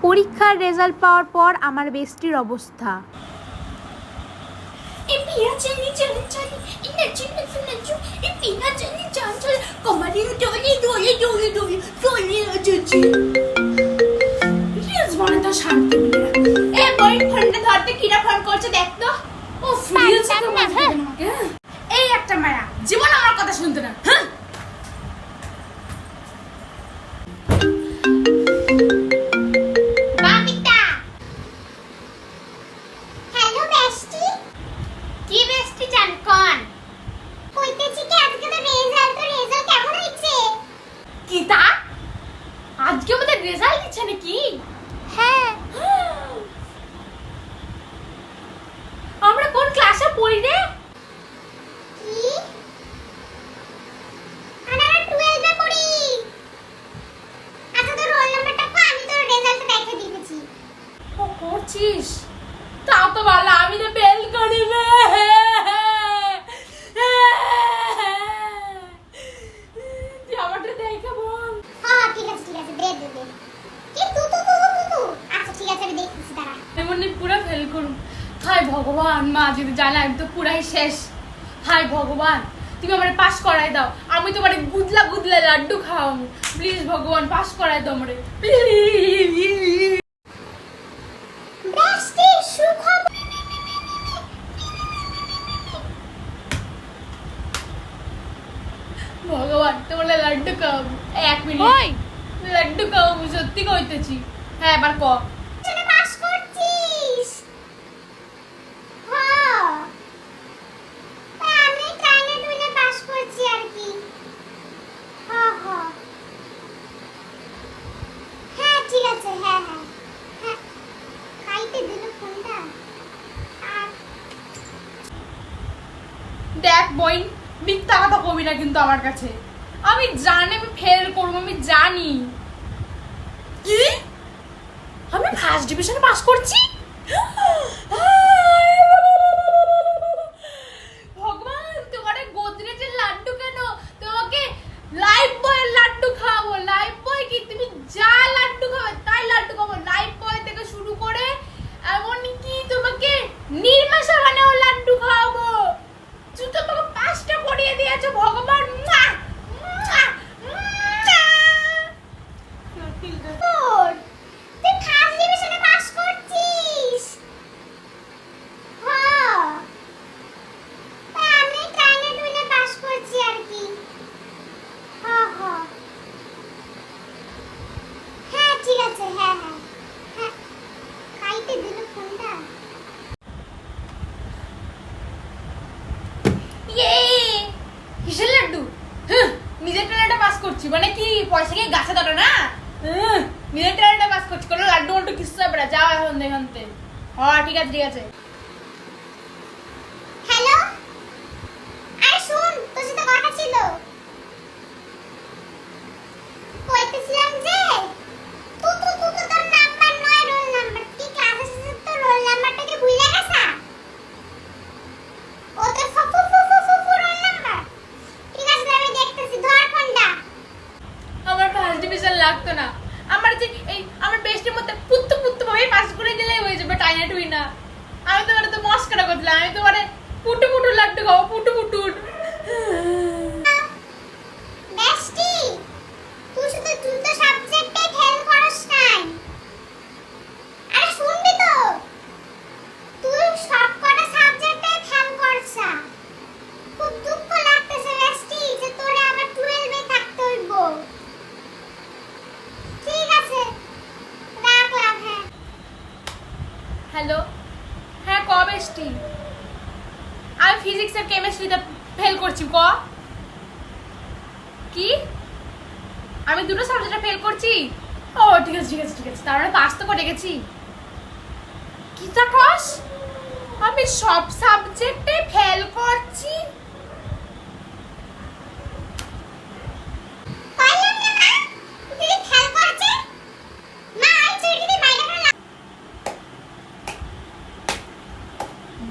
পরীক্ষার রেজাল্ট পাওয়ার পর আমার বেস্টির অবস্থা। এই একটা মায়া জীবন আমার কথা শুনতে না। হ্যাঁ আজকে আমাদের রেজাল্ট দিচ্ছে নাকি? হ্যাঁ, আমরা কোন ক্লাসে পড়ি রে? ও করছিস, তাও তো ভালো, আমি তো ফেল করি রে। তুই আমারটা দেখে বল। এমনি পুরো ফেল করুম। হায় ভগবান, মা যদি জানে আমি তো পুরাই শেষ। হায় ভগবান, তুমি আমার পাস করাই দাও, আমি তোমার গুদলা গুদলা লাড্ডু খাওয়াবো। প্লিজ ভগবান পাস করাই দাও আমারে প্লিজ। ভগবান তোমার লাড্ডু খাওয়াবো। 1 মিনিট, ওই লাড্ডু খাওয়াবো, সত্যি কইতেছি। হ্যাঁ এবার ক। দেখ বই, মিথ্যা কথা কবি না কিন্তু আমার কাছে। আমি জানি আমি ফেল করবো, আমি জানি। কি আমি ফার্স্ট ডিভিশনে পাস করছি? ভগবান তোমার গোদরেজের লাড্ডু কেন, তোমাকে লাইফ বয়ের লাড্ডু খাওয়াবো। লাইফ বয় কি, তুমি যা লাড্ডু খাবে তাই লাড্ডু খাবো। লাইফ বয় থেকে শুরু করে এমনকি তোমাকে নির্মাশা বানাও লাড্ডু খাওয়াবো। তুই তো তোমাকে 5টা পড়িয়ে দিয়েছো ভগবান। কিসের লাড্ডু? নিজের ট্যালেন্টে পাস করছি মানে কি পয়সা কি গাছে ধরে না? নিজের ট্যালেন্টে পাস করছি, কোনো লাড্ডু মাড্ডু কিচ্ছু হবে না। যাও এখন দেখানতে। হ্যাঁ ঠিক আছে ঠিক আছে। আমার ফার্স্ট ডিভিশন লাগতো না, আমার যে এই আমার বেস্টের মধ্যে পুত্তু পুত্তু ভাবে পাস করে দিলেই হয়ে যাবে, টাইনা টুই না। আমি তোমার তো মস্করা করলাম, আমি তোমার পুটু পুটু লাড্ডু খাবো, পুটু পুটু। হ্যালো, হ্যাঁ ক বেস্টি, আমি ফিজিক্স আর কেমিস্ট্রিতে ফেল করছি। ক কি, আমি দুটো সাবজেক্টে ফেল করছি? ও ঠিক আছে ঠিক আছে ঠিক আছে, তার মানে পাস তো করে গেছি। কি তা ক্রস, আমি সব সাবজেক্টে ফেল করছি?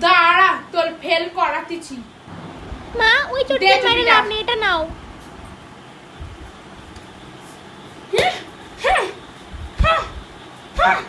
দাঁড়া তোর ফেল করাতেছি। মা ওই চুটকি মারে লাভ নেই, এটা নাও। হ্যাঁ